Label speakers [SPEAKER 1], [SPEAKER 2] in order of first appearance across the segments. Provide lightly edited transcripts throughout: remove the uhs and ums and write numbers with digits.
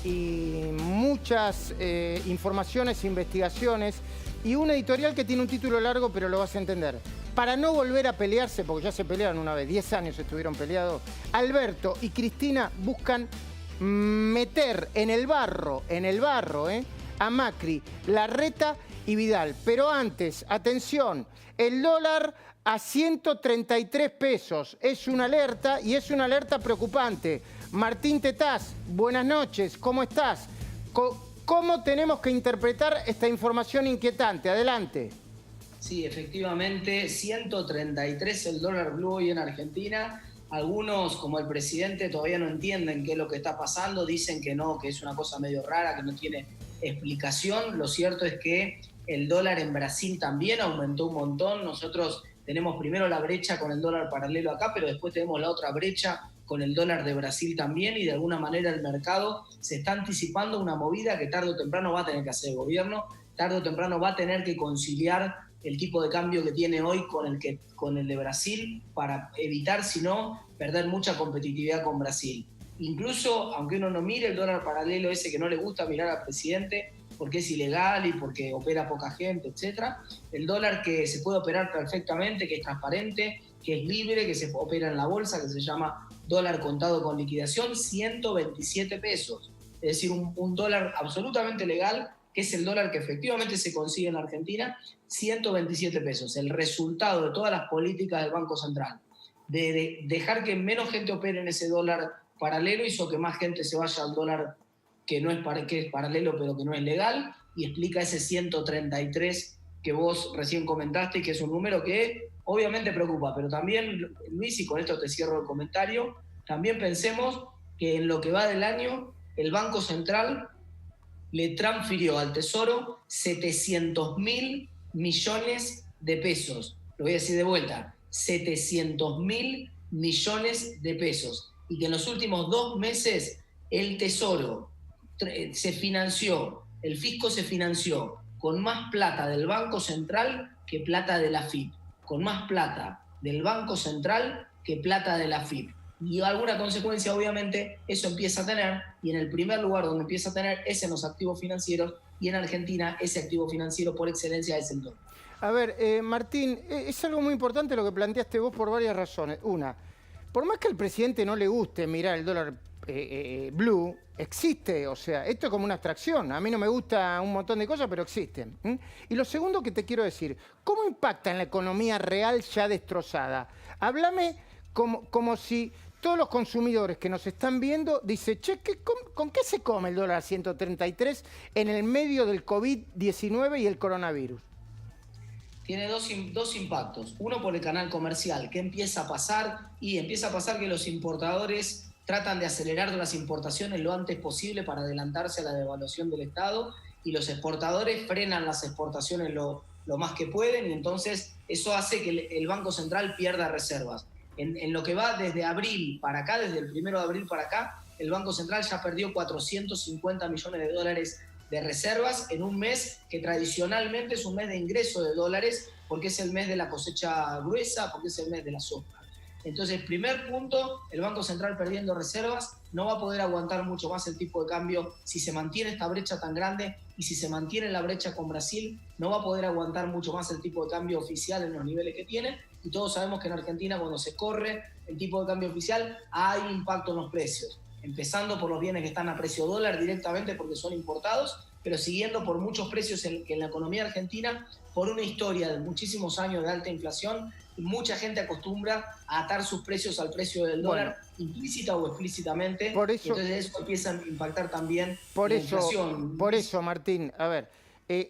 [SPEAKER 1] y muchas informaciones, investigaciones y una editorial que tiene un título largo, pero lo vas a entender. Para no volver a pelearse, porque ya se pelearon una vez, 10 años estuvieron peleados, Alberto y Cristina buscan meter en el barro, a Macri, Larreta y Vidal. Pero antes, atención, el dólar a 133 pesos. Es una alerta y es una alerta preocupante. Martín Tetaz, buenas noches, ¿cómo estás? ¿Cómo tenemos que interpretar esta información inquietante? Adelante.
[SPEAKER 2] Sí, efectivamente, 133 el dólar blue hoy en Argentina. Algunos, como el presidente, todavía no entienden qué es lo que está pasando, dicen que no, que es una cosa medio rara, que no tiene explicación. Lo cierto es que el dólar en Brasil también aumentó un montón. Nosotros tenemos primero la brecha con el dólar paralelo acá, pero después tenemos la otra brecha con el dólar de Brasil también, y de alguna manera el mercado se está anticipando una movida que tarde o temprano va a tener que hacer el gobierno, tarde o temprano va a tener que conciliar el tipo de cambio que tiene hoy con el de Brasil para evitar, si no, perder mucha competitividad con Brasil. Incluso, aunque uno no mire el dólar paralelo ese que no le gusta mirar al presidente porque es ilegal y porque opera poca gente, etc., el dólar que se puede operar perfectamente, que es transparente, que es libre, que se opera en la bolsa, que se llama dólar contado con liquidación, 127 pesos. Es decir, un dólar absolutamente legal, que es el dólar que efectivamente se consigue en la Argentina, 127 pesos. El resultado de todas las políticas del Banco Central, de dejar que menos gente opere en ese dólar paralelo, hizo que más gente se vaya al dólar que es paralelo pero que no es legal, y explica ese 133 que vos recién comentaste, y que es un número que obviamente preocupa. Pero también, Luis, y con esto te cierro el comentario, también pensemos que en lo que va del año el Banco Central le transfirió al Tesoro 700.000 millones de pesos. Lo voy a decir de vuelta, 700.000 millones de pesos. Y que en los últimos 2 meses el Tesoro se financió, el fisco se financió con más plata del Banco Central que plata de la AFIP, con más plata del Banco Central que plata de la AFIP. Y alguna consecuencia, obviamente, eso empieza a tener, y en el primer lugar donde empieza a tener es en los activos financieros, y en Argentina ese activo financiero por excelencia es el dólar.
[SPEAKER 1] A ver, Martín, es algo muy importante lo que planteaste vos por varias razones. Una, por más que al presidente no le guste mirar el dólar blue, existe, o sea, esto es como una abstracción. A mí no me gusta un montón de cosas, pero existen. Y lo segundo que te quiero decir, ¿cómo impacta en la economía real ya destrozada? Háblame como si todos los consumidores que nos están viendo dicen, che, ¿con qué se come el dólar a 133 en el medio del COVID-19 y el coronavirus?
[SPEAKER 2] Tiene dos impactos. Uno por el canal comercial. ¿Qué empieza a pasar? Y empieza a pasar que los importadores tratan de acelerar las importaciones lo antes posible para adelantarse a la devaluación del Estado, y los exportadores frenan las exportaciones lo más que pueden, y entonces eso hace que el Banco Central pierda reservas. En lo que va desde abril para acá, desde el 1 de abril para acá, el Banco Central ya perdió 450 millones de dólares de reservas en un mes que tradicionalmente es un mes de ingreso de dólares, porque es el mes de la cosecha gruesa, porque es el mes de la soja. Entonces, primer punto, el Banco Central perdiendo reservas, no va a poder aguantar mucho más el tipo de cambio si se mantiene esta brecha tan grande, y si se mantiene la brecha con Brasil, no va a poder aguantar mucho más el tipo de cambio oficial en los niveles que tiene. Y todos sabemos que en Argentina, cuando se corre el tipo de cambio oficial, hay impacto en los precios, empezando por los bienes que están a precio dólar directamente porque son importados, pero siguiendo por muchos precios que en la economía argentina, por una historia de muchísimos años de alta inflación, mucha gente acostumbra a atar sus precios al precio del dólar, implícita o explícitamente.
[SPEAKER 1] Por eso,
[SPEAKER 2] entonces eso empieza a impactar también
[SPEAKER 1] la
[SPEAKER 2] inflación.
[SPEAKER 1] Por eso, Martín, a ver,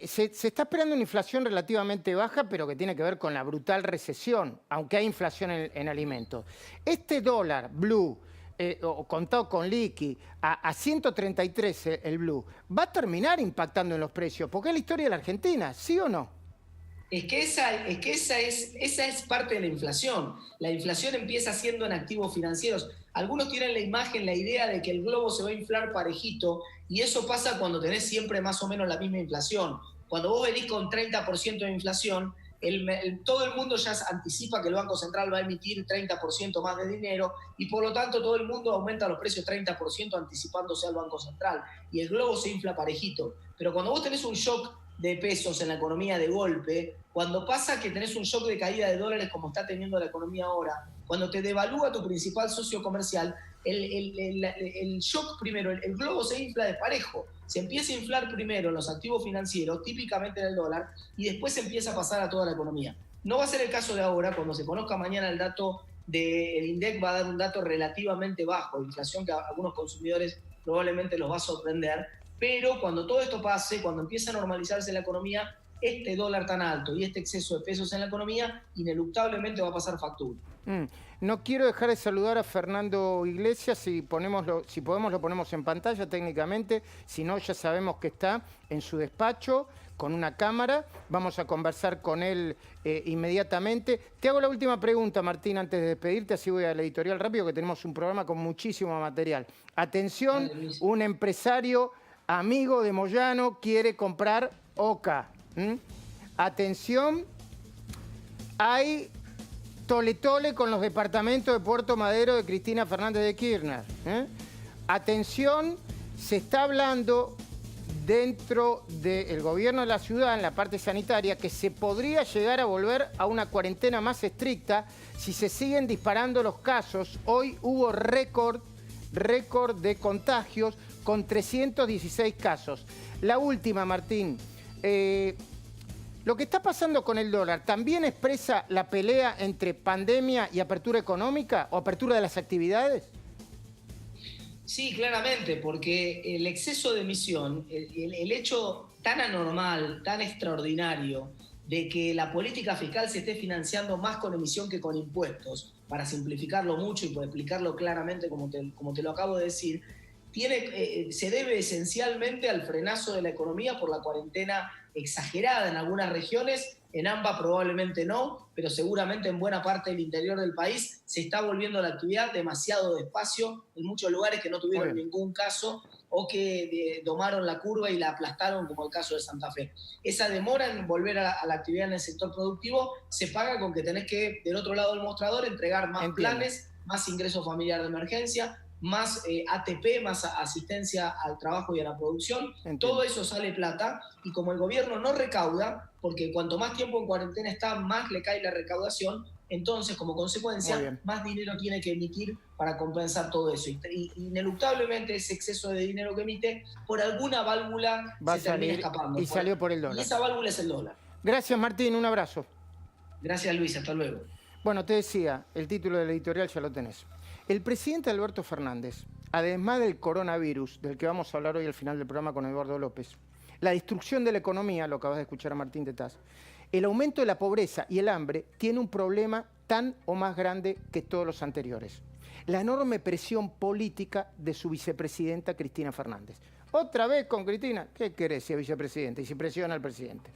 [SPEAKER 1] se está esperando una inflación relativamente baja, pero que tiene que ver con la brutal recesión, aunque hay inflación en alimentos. Este dólar blue, o contado con liqui, a 133 el blue, va a terminar impactando en los precios, porque es la historia de la Argentina, ¿sí o no?
[SPEAKER 2] Es que esa es parte de la inflación. La inflación empieza siendo en activos financieros. Algunos tienen la imagen, la idea de que el globo se va a inflar parejito, y eso pasa cuando tenés siempre más o menos la misma inflación. Cuando vos venís con 30% de inflación, todo el mundo ya anticipa que el Banco Central va a emitir 30% más de dinero y por lo tanto todo el mundo aumenta los precios 30% anticipándose al Banco Central y el globo se infla parejito. Pero cuando vos tenés un shock de pesos en la economía de golpe, cuando pasa que tenés un shock de caída de dólares como está teniendo la economía ahora, cuando te devalúa tu principal socio comercial, el shock primero, el globo se infla desparejo. Se empieza a inflar primero en los activos financieros, típicamente en el dólar, y después se empieza a pasar a toda la economía. No va a ser el caso de ahora, cuando se conozca mañana el dato del INDEC va a dar un dato relativamente bajo, inflación que a algunos consumidores probablemente los va a sorprender, pero cuando todo esto pase, cuando empiece a normalizarse la economía, este dólar tan alto y este exceso de pesos en la economía ineluctablemente va a pasar factura.
[SPEAKER 1] No quiero dejar de saludar a Fernando Iglesias, si podemos lo ponemos en pantalla técnicamente, si no ya sabemos que está en su despacho con una cámara, vamos a conversar con él inmediatamente. Te hago la última pregunta, Martín, antes de despedirte, así voy al editorial rápido, que tenemos un programa con muchísimo material. Atención, un empresario amigo de Moyano quiere comprar OCA. Atención, hay tole-tole con los departamentos de Puerto Madero de Cristina Fernández de Kirchner. Atención, se está hablando dentro del gobierno de la ciudad, en la parte sanitaria, que se podría llegar a volver a una cuarentena más estricta si se siguen disparando los casos. Hoy hubo récord de contagios con 316 casos. La última, Martín. Lo que está pasando con el dólar, ¿también expresa la pelea entre pandemia y apertura económica o apertura de las actividades?
[SPEAKER 2] Sí, claramente, porque el exceso de emisión, el hecho tan anormal, tan extraordinario, de que la política fiscal se esté financiando más con emisión que con impuestos, para simplificarlo mucho y por explicarlo claramente como te lo acabo de decir, se debe esencialmente al frenazo de la economía por la cuarentena exagerada en algunas regiones, en ambas probablemente no, pero seguramente en buena parte del interior del país se está volviendo la actividad demasiado despacio, en muchos lugares que no tuvieron ningún caso o que domaron la curva y la aplastaron, como el caso de Santa Fe. Esa demora en volver a la actividad en el sector productivo se paga con que tenés que, del otro lado del mostrador, entregar más planes, más ingreso familiar de emergencia, más ATP, más asistencia al trabajo y a la producción. Todo eso sale plata y como el gobierno no recauda, porque cuanto más tiempo en cuarentena está, más le cae la recaudación, entonces como consecuencia más dinero tiene que emitir para compensar todo eso. Y ineluctablemente ese exceso de dinero que emite, por alguna válvula se termina escapando.
[SPEAKER 1] Y salió por el dólar.
[SPEAKER 2] Y esa válvula es el dólar.
[SPEAKER 1] Gracias, Martín, un abrazo.
[SPEAKER 2] Gracias, Luis, hasta luego.
[SPEAKER 1] Bueno, te decía, el título del editorial ya lo tenés. El presidente Alberto Fernández, además del coronavirus, del que vamos a hablar hoy al final del programa con Eduardo López, la destrucción de la economía, lo acabas de escuchar a Martín Tetaz, el aumento de la pobreza y el hambre, tiene un problema tan o más grande que todos los anteriores. La enorme presión política de su vicepresidenta Cristina Fernández. Otra vez con Cristina, ¿qué querés si es vicepresidenta y si presiona al presidente?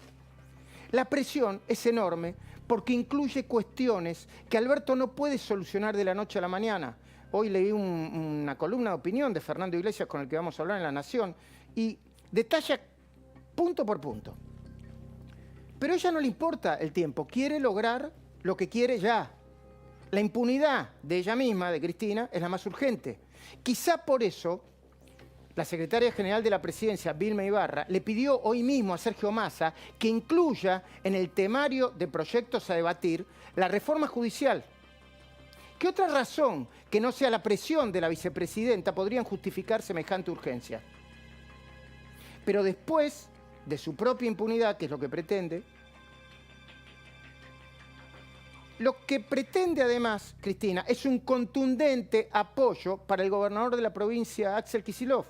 [SPEAKER 1] La presión es enorme porque incluye cuestiones que Alberto no puede solucionar de la noche a la mañana. Hoy leí una columna de opinión de Fernando Iglesias con el que vamos a hablar en La Nación y detalla punto por punto. Pero a ella no le importa el tiempo, quiere lograr lo que quiere ya. La impunidad de ella misma, de Cristina, es la más urgente. Quizá por eso la secretaria general de la presidencia, Vilma Ibarra, le pidió hoy mismo a Sergio Massa que incluya en el temario de proyectos a debatir la reforma judicial. ¿Qué otra razón que no sea la presión de la vicepresidenta podrían justificar semejante urgencia? Pero después de su propia impunidad, que es lo que pretende además, Cristina, es un contundente apoyo para el gobernador de la provincia, Axel Kicillof,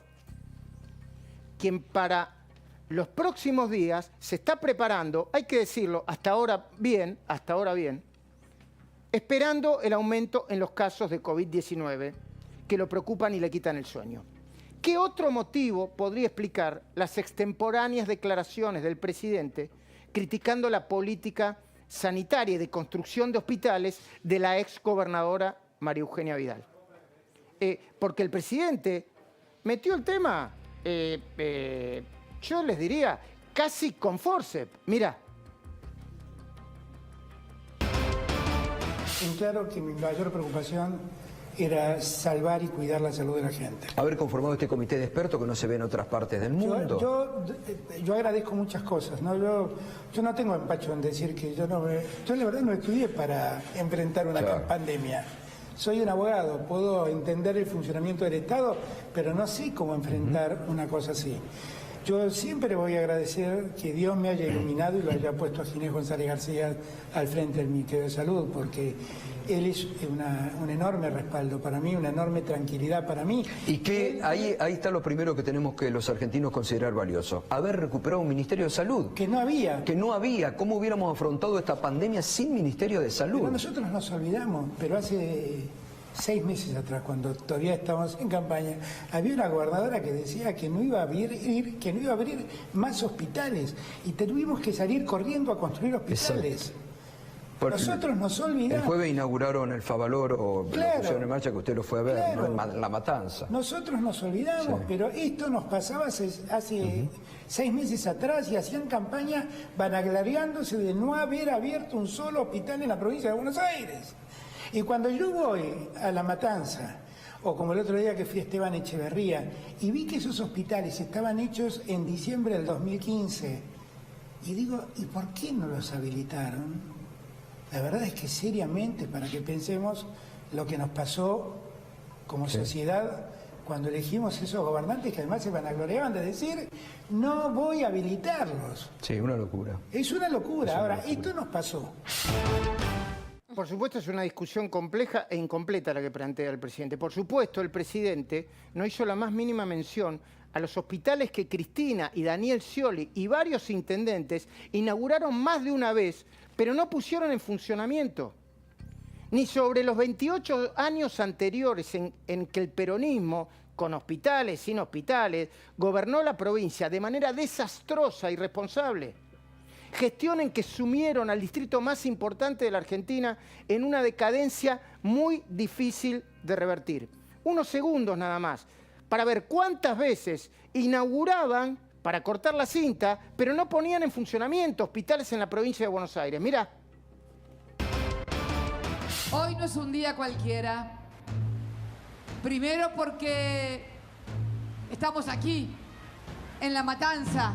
[SPEAKER 1] quien para los próximos días se está preparando, hay que decirlo, hasta ahora bien, esperando el aumento en los casos de COVID-19 que lo preocupan y le quitan el sueño. ¿Qué otro motivo podría explicar las extemporáneas declaraciones del presidente criticando la política sanitaria y de construcción de hospitales de la exgobernadora María Eugenia Vidal? Porque el presidente metió el tema, yo les diría, casi con forceps. Mirá,
[SPEAKER 3] en claro que mi mayor preocupación era salvar y cuidar la salud de la gente.
[SPEAKER 4] Haber conformado este comité de expertos que no se ve en otras partes del mundo.
[SPEAKER 3] Yo agradezco muchas cosas, ¿no? Yo no tengo empacho en decir que yo la verdad no estudié para enfrentar una pandemia. Soy un abogado, puedo entender el funcionamiento del Estado, pero no sé cómo enfrentar una cosa así. Yo siempre voy a agradecer que Dios me haya iluminado y lo haya puesto a Ginés González García al frente del Ministerio de Salud, porque él es un enorme respaldo para mí, una enorme tranquilidad para mí.
[SPEAKER 4] Y que ahí está lo primero que tenemos que los argentinos considerar valioso: haber recuperado un Ministerio de Salud.
[SPEAKER 3] Que no había.
[SPEAKER 4] Que no había. ¿Cómo hubiéramos afrontado esta pandemia sin Ministerio de Salud?
[SPEAKER 3] Pero nosotros nos olvidamos, pero hace 6 meses atrás, cuando todavía estábamos en campaña, había una gobernadora que decía que no iba a abrir más hospitales y tuvimos que salir corriendo a construir hospitales. Nosotros nos olvidamos.
[SPEAKER 4] El jueves inauguraron el Favaloro, la pusieron en marcha, que usted lo fue a ver, ¿no? En La Matanza.
[SPEAKER 3] Nosotros nos olvidamos, pero esto nos pasaba hace 6 meses atrás y hacían campaña vanagloriándose de no haber abierto un solo hospital en la provincia de Buenos Aires. Y cuando yo voy a La Matanza, o como el otro día que fui a Esteban Echeverría, y vi que esos hospitales estaban hechos en diciembre del 2015, y digo, ¿y por qué no los habilitaron? La verdad es que seriamente, para que pensemos lo que nos pasó como sociedad cuando elegimos esos gobernantes que además se vanagloriaban de decir, no voy a habilitarlos.
[SPEAKER 4] Sí, una locura.
[SPEAKER 3] Es una locura. Ahora, esto nos pasó.
[SPEAKER 1] Por supuesto, es una discusión compleja e incompleta la que plantea el presidente. Por supuesto, el presidente no hizo la más mínima mención a los hospitales que Cristina y Daniel Scioli y varios intendentes inauguraron más de una vez, pero no pusieron en funcionamiento. Ni sobre los 28 años anteriores en que el peronismo, con hospitales, sin hospitales, gobernó la provincia de manera desastrosa y irresponsable. Gestión en que sumieron al distrito más importante de la Argentina en una decadencia muy difícil de revertir. Unos segundos nada más para ver cuántas veces inauguraban para cortar la cinta, pero no ponían en funcionamiento hospitales en la provincia de Buenos Aires. Mirá.
[SPEAKER 5] Hoy no es un día cualquiera. Primero porque estamos aquí, en La Matanza,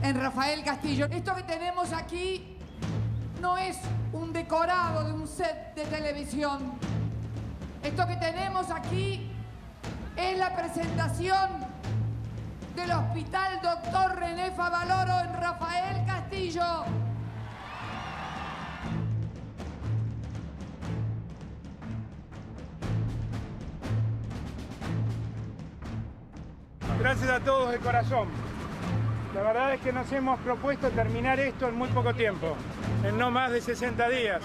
[SPEAKER 5] en Rafael Castillo. Esto que tenemos aquí no es un decorado de un set de televisión. Esto que tenemos aquí es la presentación del Hospital Dr. René Favaloro en Rafael Castillo.
[SPEAKER 3] Gracias a todos de corazón. La verdad es que nos hemos propuesto terminar esto en muy poco tiempo, en no más de 60 días,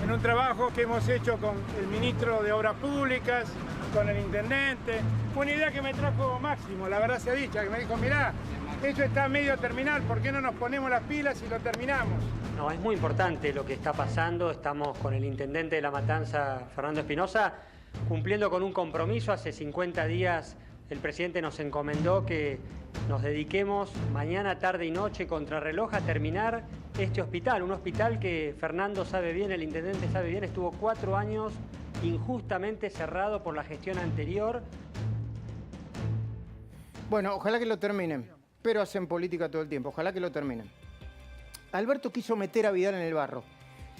[SPEAKER 3] en un trabajo que hemos hecho con el ministro de Obras Públicas, con el intendente. Fue una idea que me trajo Máximo, la verdad sea dicha, que me dijo, mirá, esto está medio terminal, ¿por qué no nos ponemos las pilas y lo terminamos?
[SPEAKER 6] No, es muy importante lo que está pasando. Estamos con el intendente de La Matanza, Fernando Espinosa, cumpliendo con un compromiso. Hace 50 días el presidente nos encomendó que nos dediquemos mañana, tarde y noche, contrarreloj, a terminar este hospital. Un hospital que Fernando sabe bien, el intendente sabe bien, estuvo 4 años injustamente cerrado por la gestión anterior.
[SPEAKER 1] Bueno, ojalá que lo terminen, pero hacen política todo el tiempo. Ojalá que lo terminen. Alberto quiso meter a Vidal en el barro,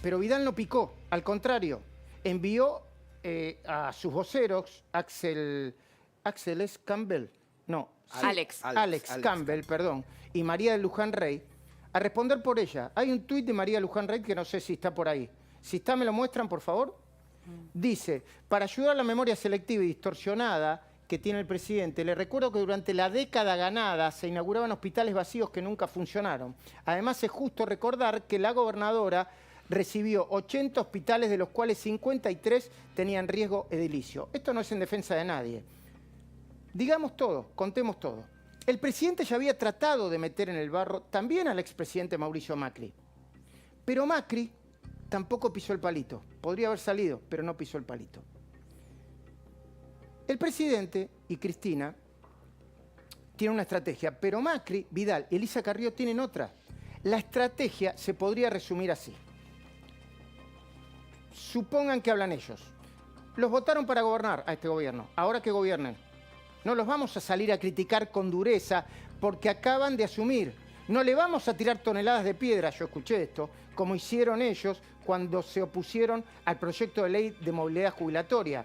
[SPEAKER 1] pero Vidal no picó. Al contrario, envió a sus voceros, Alex Campbell, perdón, y María de Luján Rey, a responder por ella. Hay un tuit de María Luján Rey que no sé si está por ahí. Si está, ¿me lo muestran, por favor? Dice, para ayudar a la memoria selectiva y distorsionada que tiene el presidente, le recuerdo que durante la década ganada se inauguraban hospitales vacíos que nunca funcionaron. Además, es justo recordar que la gobernadora recibió 80 hospitales, de los cuales 53 tenían riesgo edilicio. Esto no es en defensa de nadie. Digamos todo, contemos todo. El presidente ya había tratado de meter en el barro también al expresidente Mauricio Macri. Pero Macri tampoco pisó el palito. Podría haber salido, pero no pisó el palito. El presidente y Cristina tienen una estrategia, pero Macri, Vidal y Elisa Carrió tienen otra. La estrategia se podría resumir así. supongan que hablan ellos. Los votaron para gobernar a este gobierno. Ahora que gobiernen. No los vamos a salir a criticar con dureza porque acaban de asumir. No le vamos a tirar toneladas de piedra, yo escuché esto, como hicieron ellos cuando se opusieron al proyecto de ley de movilidad jubilatoria.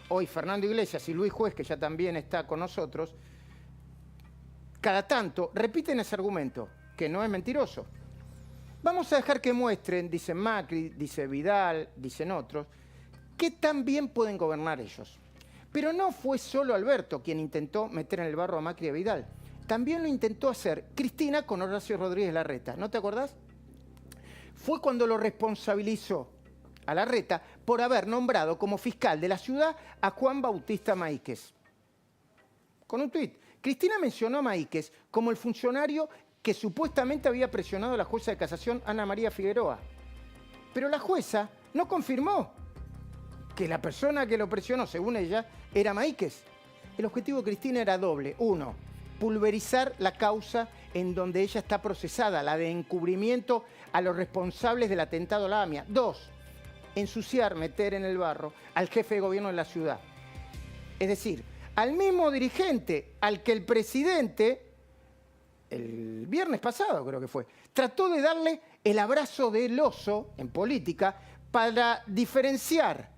[SPEAKER 1] Hoy Fernando Iglesias y Luis Juez, que ya también está con nosotros, cada tanto repiten ese argumento, que no es mentiroso. Vamos a dejar que muestren, dice Macri, dice Vidal, dicen otros, que también pueden gobernar ellos. Pero no fue solo Alberto quien intentó meter en el barro a Macri y a Vidal. También lo intentó hacer Cristina con Horacio Rodríguez Larreta. ¿No te acordás? Fue cuando lo responsabilizó a Larreta por haber nombrado como fiscal de la ciudad a Juan Bautista Maíquez. Con un tuit. Cristina mencionó a Maíquez como el funcionario que supuestamente había presionado a la jueza de casación Ana María Figueroa. Pero la jueza no confirmó que la persona que lo presionó, según ella, era Maíquez. El objetivo de Cristina era doble. Uno, pulverizar la causa en donde ella está procesada, la de encubrimiento a los responsables del atentado a la AMIA. Dos, ensuciar, meter en el barro al jefe de gobierno de la ciudad. Es decir, al mismo dirigente al que el presidente, el viernes pasado creo que fue, trató de darle el abrazo del oso en política para diferenciar,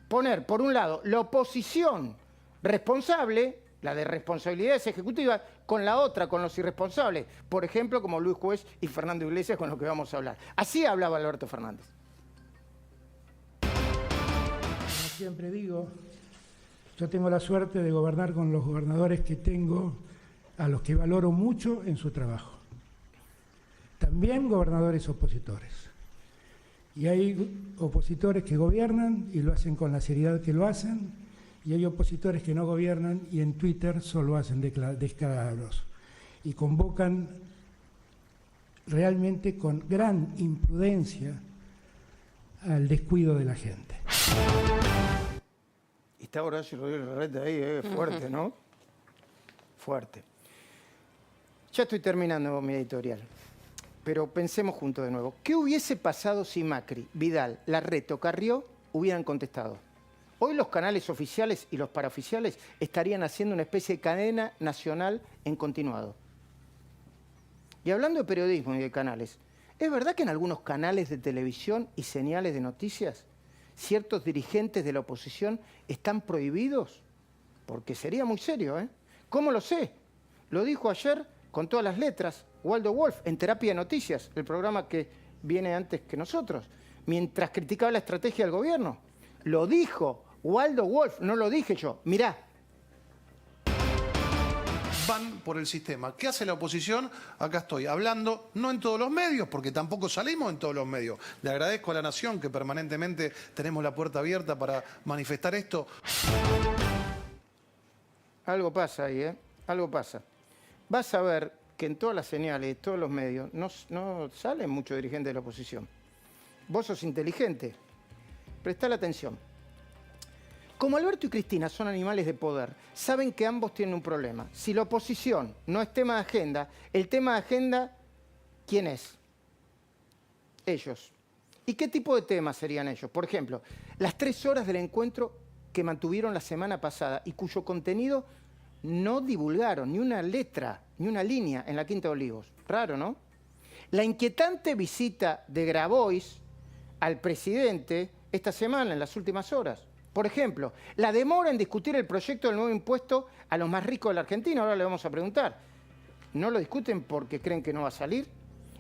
[SPEAKER 1] poner por un lado la oposición responsable, la de responsabilidades ejecutivas, con la otra, con los irresponsables. Por ejemplo, como Luis Juez y Fernando Iglesias, con lo que vamos a hablar. Así hablaba Alberto Fernández.
[SPEAKER 3] Como siempre digo, yo tengo la suerte de gobernar con los gobernadores que tengo, a los que valoro mucho en su trabajo. También gobernadores opositores. Y hay opositores que gobiernan y lo hacen con la seriedad que lo hacen, y hay opositores que no gobiernan y en Twitter solo hacen descarados y convocan realmente con gran imprudencia al descuido de la gente.
[SPEAKER 1] Y está Horacio Rodríguez Larreta ahí, fuerte, ¿no? Fuerte. Ya estoy terminando mi editorial, pero pensemos juntos de nuevo. ¿Qué hubiese pasado si Macri, Vidal, Larreta o Carrió hubieran contestado? Hoy los canales oficiales y los paraoficiales estarían haciendo una especie de cadena nacional en continuado. Y hablando de periodismo y de canales, ¿es verdad que en algunos canales de televisión y señales de noticias ciertos dirigentes de la oposición están prohibidos? Porque sería muy serio, ¿eh? ¿Cómo lo sé? Lo dijo ayer con todas las letras Waldo Wolf en Terapia de Noticias, el programa que viene antes que nosotros, mientras criticaba la estrategia del gobierno. Lo dijo Waldo Wolf, no lo dije yo. Mirá.
[SPEAKER 7] Van por el sistema. ¿Qué hace la oposición? Acá estoy hablando, no en todos los medios, porque tampoco salimos en todos los medios. Le agradezco a la Nación que permanentemente tenemos la puerta abierta para manifestar esto.
[SPEAKER 1] Algo pasa ahí, ¿eh? Algo pasa. Vas a ver que en todas las señales, en todos los medios, no salen muchos dirigentes de la oposición. Vos sos inteligente. Prestá la atención. Como Alberto y Cristina son animales de poder, saben que ambos tienen un problema. Si la oposición no es tema de agenda, el tema de agenda, ¿quién es? Ellos. ¿Y qué tipo de temas serían ellos? Por ejemplo, las 3 horas del encuentro que mantuvieron la semana pasada y cuyo contenido no divulgaron ni una letra, ni una línea en la Quinta de Olivos. Raro, ¿no? La inquietante visita de Grabois al presidente esta semana, en las últimas horas. Por ejemplo, la demora en discutir el proyecto del nuevo impuesto a los más ricos de la Argentina, ahora le vamos a preguntar. ¿No lo discuten porque creen que no va a salir?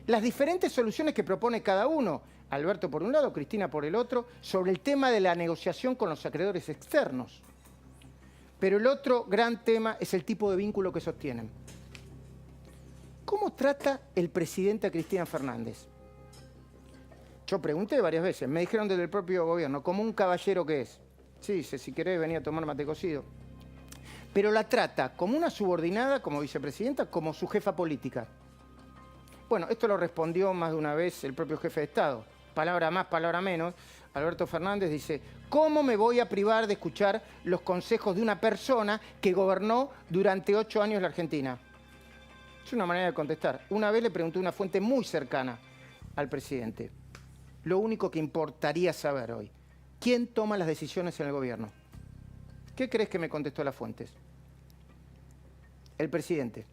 [SPEAKER 1] Las diferentes soluciones que propone cada uno, Alberto por un lado, Cristina por el otro, sobre el tema de la negociación con los acreedores externos. Pero el otro gran tema es el tipo de vínculo que sostienen. ¿Cómo trata el presidente a Cristina Fernández? Yo pregunté varias veces, me dijeron desde el propio gobierno, como un caballero que es. Sí, dice, si querés venir a tomar mate cocido. Pero la trata como una subordinada, como vicepresidenta, como su jefa política. Bueno, esto lo respondió más de una vez el propio jefe de Estado. Palabra más, palabra menos. Alberto Fernández dice, ¿cómo me voy a privar de escuchar los consejos de una persona que gobernó durante 8 años la Argentina? Es una manera de contestar. Una vez le preguntó a una fuente muy cercana al presidente. lo único que importaría saber hoy. ¿Quién toma las decisiones en el gobierno? ¿Qué crees que me contestó Lafuentes? El presidente.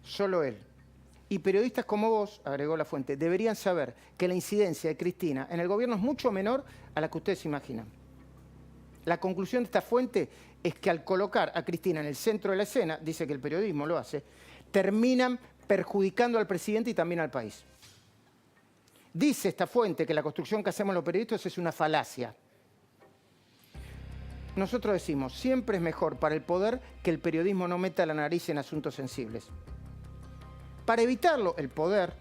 [SPEAKER 1] Solo él. Y periodistas como vos, agregó Lafuentes, deberían saber que la incidencia de Cristina en el gobierno es mucho menor a la que ustedes imaginan. La conclusión de esta fuente es que al colocar a Cristina en el centro de la escena, dice que el periodismo lo hace, terminan perjudicando al presidente y también al país. Dice esta fuente que la construcción que hacemos los periodistas es una falacia. Nosotros decimos, siempre es mejor para el poder que el periodismo no meta la nariz en asuntos sensibles. Para evitarlo, el poder,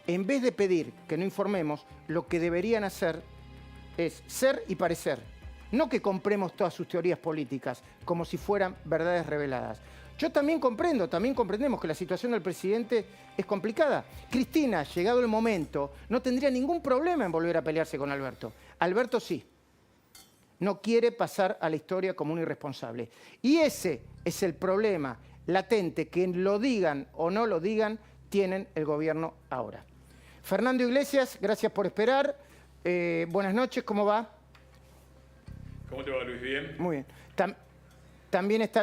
[SPEAKER 1] en vez de pedir que no informemos, lo que deberían hacer es ser y parecer. No que compremos todas sus teorías políticas como si fueran verdades reveladas. Yo también comprendemos que la situación del presidente es complicada. Cristina, llegado el momento, no tendría ningún problema en volver a pelearse con Alberto. Alberto sí. No quiere pasar a la historia como un irresponsable. Y ese es el problema latente, que lo digan o no lo digan, tienen el gobierno ahora. Fernando Iglesias, gracias por esperar. Buenas noches, ¿cómo va?
[SPEAKER 8] ¿Cómo te va, Luis? ¿Bien?
[SPEAKER 1] Muy bien. También está